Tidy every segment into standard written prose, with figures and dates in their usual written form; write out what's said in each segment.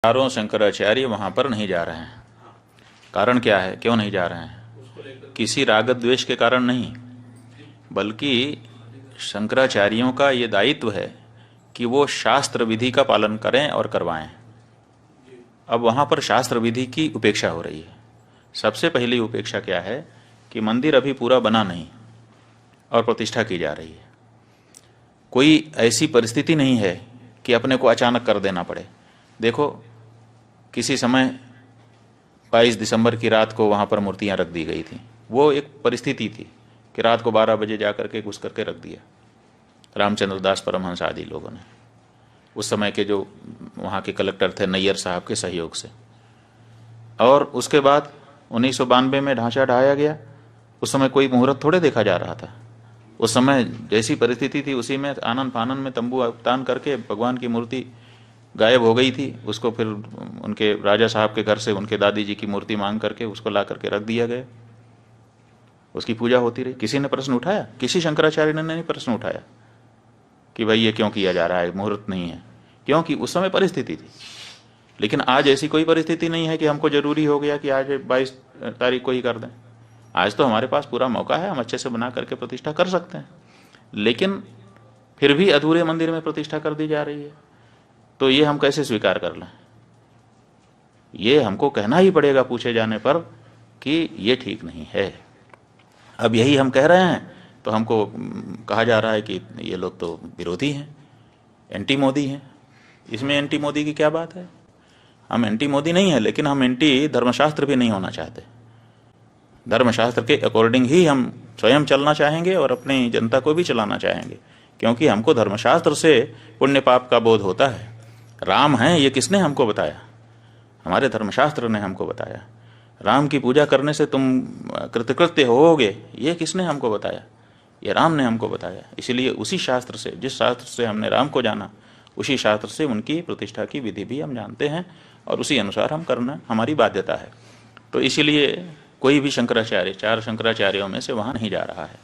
चारों शंकराचार्य वहां पर नहीं जा रहे हैं। कारण क्या है, क्यों नहीं जा रहे हैं? किसी राग द्वेष के कारण नहीं, बल्कि शंकराचार्यों का ये दायित्व है कि वो शास्त्र विधि का पालन करें और करवाएं। अब वहां पर शास्त्र विधि की उपेक्षा हो रही है। सबसे पहली उपेक्षा क्या है कि मंदिर अभी पूरा बना नहीं और प्रतिष्ठा की जा रही है। कोई ऐसी परिस्थिति नहीं है कि अपने को अचानक कर देना पड़े। देखो, किसी समय 22 दिसंबर की रात को वहाँ पर मूर्तियाँ रख दी गई थी। वो एक परिस्थिति थी कि रात को 12 बजे जा करके घुस करके रख दिया रामचंद्र दास परमहंस आदि लोगों ने, उस समय के जो वहाँ के कलेक्टर थे नैयर साहब के सहयोग से। और उसके बाद 1992 में ढांचा ढाया गया। उस समय कोई मुहूर्त थोड़े देखा जा रहा था। उस समय जैसी परिस्थिति थी उसी में आनन फानन में तंबू तान करके भगवान की मूर्ति गायब हो गई थी। उसको फिर उनके राजा साहब के घर से उनके दादी जी की मूर्ति मांग करके उसको ला करके रख दिया गया। उसकी पूजा होती रही। किसी ने प्रश्न उठाया? किसी शंकराचार्य ने नहीं प्रश्न उठाया कि भाई ये क्यों किया जा रहा है, मुहूर्त नहीं है। क्योंकि उस समय परिस्थिति थी। लेकिन आज ऐसी कोई परिस्थिति नहीं है कि हमको जरूरी हो गया कि आज 22 तारीख को ही कर दें। आज तो हमारे पास पूरा मौका है, हम अच्छे से बना करके प्रतिष्ठा कर सकते हैं। लेकिन फिर भी अधूरे मंदिर में प्रतिष्ठा कर दी जा रही है, तो ये हम कैसे स्वीकार कर लें? ये हमको कहना ही पड़ेगा पूछे जाने पर कि ये ठीक नहीं है। अब यही हम कह रहे हैं तो हमको कहा जा रहा है कि ये लोग तो विरोधी हैं, एंटी मोदी हैं। इसमें एंटी मोदी की क्या बात है? हम एंटी मोदी नहीं है, लेकिन हम एंटी धर्मशास्त्र भी नहीं होना चाहते। धर्मशास्त्र के अकॉर्डिंग ही हम स्वयं चलना चाहेंगे और अपनी जनता को भी चलाना चाहेंगे, क्योंकि हमको धर्मशास्त्र से पुण्य पाप का बोध होता है। राम हैं ये किसने हमको बताया? हमारे धर्मशास्त्र ने हमको बताया। राम की पूजा करने से तुम कृतकृत्य होोगे, ये किसने हमको बताया? ये राम ने हमको बताया। इसलिए उसी शास्त्र से, जिस शास्त्र से हमने राम को जाना, उसी शास्त्र से उनकी प्रतिष्ठा की विधि भी हम जानते हैं और उसी अनुसार हम करना हमारी बाध्यता है। तो इसीलिए कोई भी शंकराचार्य, 4 शंकराचार्यों में से वहाँ नहीं जा रहा है।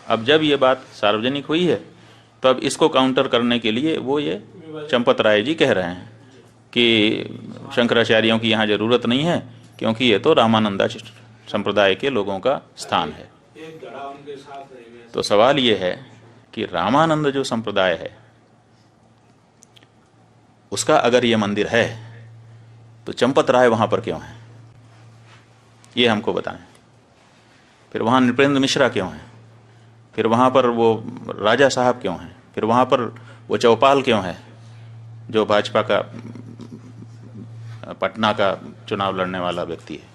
अब जब ये बात सार्वजनिक हुई है तो अब इसको काउंटर करने के लिए वो ये चंपत राय जी कह रहे हैं कि शंकराचार्यों की यहाँ जरूरत नहीं है, क्योंकि ये तो रामानंदा संप्रदाय के लोगों का स्थान है। तो सवाल ये है कि रामानंद जो संप्रदाय है उसका अगर ये मंदिर है तो चंपत राय वहाँ पर क्यों है, ये हमको बताएं। फिर वहाँ नृपेंद्र मिश्रा क्यों है? फिर वहाँ पर वो राजा साहब क्यों हैं? फिर वहाँ पर वो चौपाल क्यों है जो भाजपा का पटना का चुनाव लड़ने वाला व्यक्ति है?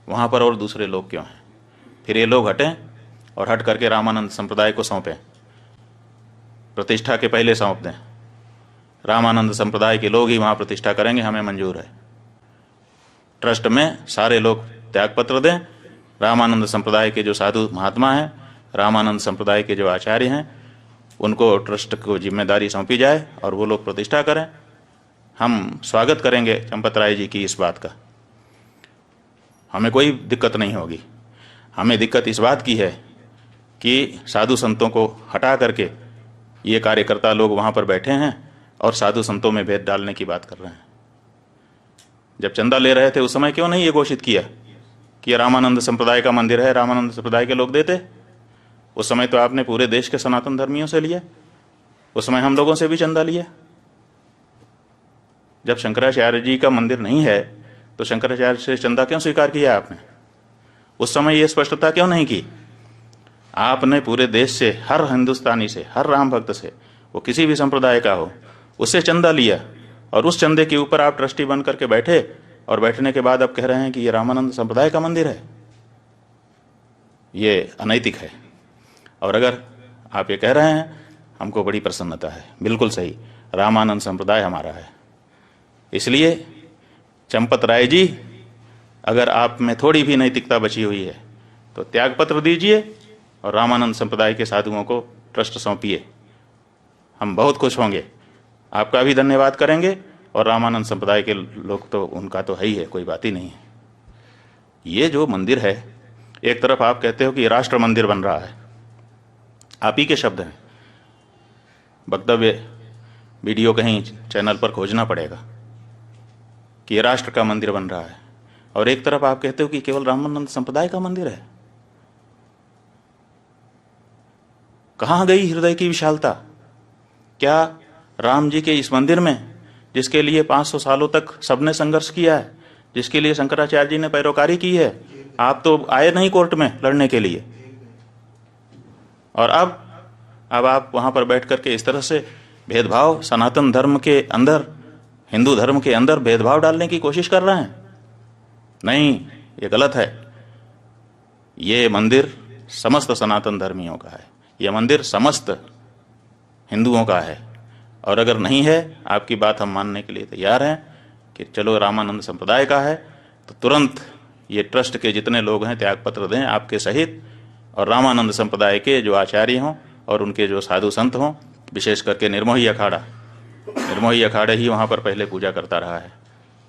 वहाँ पर और दूसरे लोग क्यों हैं? फिर ये लोग हटें और हट करके रामानंद संप्रदाय को सौंपें, प्रतिष्ठा के पहले सौंप दें। रामानंद संप्रदाय के लोग ही वहाँ प्रतिष्ठा करेंगे, हमें मंजूर है। ट्रस्ट में सारे लोग त्यागपत्र दें। रामानंद संप्रदाय के जो साधु महात्मा हैं, रामानंद संप्रदाय के जो आचार्य हैं, उनको ट्रस्ट को जिम्मेदारी सौंपी जाए और वो लोग प्रतिष्ठा करें। हम स्वागत करेंगे चंपत राय जी की इस बात का, हमें कोई दिक्कत नहीं होगी। हमें दिक्कत इस बात की है कि साधु संतों को हटा करके ये कार्यकर्ता लोग वहाँ पर बैठे हैं और साधु संतों में भेद डालने की बात कर रहे हैं। जब चंदा ले रहे थे उस समय क्यों नहीं ये घोषित किया कि ये रामानंद संप्रदाय का मंदिर है, रामानंद संप्रदाय के लोग देते? उस समय तो आपने पूरे देश के सनातन धर्मियों से लिया, उस समय हम लोगों से भी चंदा लिया। जब शंकराचार्य जी का मंदिर नहीं है तो शंकराचार्य से चंदा क्यों स्वीकार किया आपने? उस समय ये स्पष्टता क्यों नहीं की? आपने पूरे देश से, हर हिंदुस्तानी से, हर राम भक्त से, वो किसी भी संप्रदाय का हो, उससे चंदा लिया और उस चंदे के ऊपर आप ट्रस्टी बन करके बैठे और बैठने के बाद आप कह रहे हैं कि ये रामानंद संप्रदाय का मंदिर है। ये अनैतिक है। और अगर आप ये कह रहे हैं, हमको बड़ी प्रसन्नता है। बिल्कुल सही, रामानंद संप्रदाय हमारा है। इसलिए चंपत राय जी, अगर आप में थोड़ी भी नैतिकता बची हुई है तो त्यागपत्र दीजिए और रामानंद संप्रदाय के साधुओं को ट्रस्ट सौंपिए। हम बहुत खुश होंगे, आपका भी धन्यवाद करेंगे और रामानंद संप्रदाय के लोग तो उनका तो है ही है, कोई बात ही नहीं है। ये जो मंदिर है, एक तरफ आप कहते हो कि राष्ट्र मंदिर बन रहा है, आप ही के शब्द हैं, वक्तव्य वीडियो कहीं चैनल पर खोजना पड़ेगा। कि ये राष्ट्र का मंदिर बन रहा है, और एक तरफ आप कहते हो कि केवल रामानंद संप्रदाय का मंदिर है। कहां गई हृदय की विशालता? क्या राम जी के इस मंदिर में, जिसके लिए 500 सालों तक सबने संघर्ष किया है, जिसके लिए शंकराचार्य जी ने पैरोकारी की है, आप तो आए नहीं कोर्ट में लड़ने के लिए, और अब आप वहां पर बैठ करके इस तरह से भेदभाव, सनातन धर्म के अंदर, हिंदू धर्म के अंदर भेदभाव डालने की कोशिश कर रहे हैं। नहीं, ये गलत है। ये मंदिर समस्त सनातन धर्मियों का है, यह मंदिर समस्त हिंदुओं का है, और अगर नहीं है, आपकी बात हम मानने के लिए तैयार हैं कि चलो रामानंद संप्रदाय का है, तो तुरंत ये ट्रस्ट के जितने लोग हैं त्यागपत्र दें आपके सहित, और रामानंद संप्रदाय के जो आचार्य हों और उनके जो साधु संत हों, विशेष करके निर्मोही अखाड़ा ही वहाँ पर पहले पूजा करता रहा है,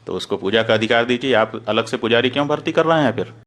तो उसको पूजा का अधिकार दीजिए। आप अलग से पुजारी क्यों भर्ती कर रहे हैं फिर?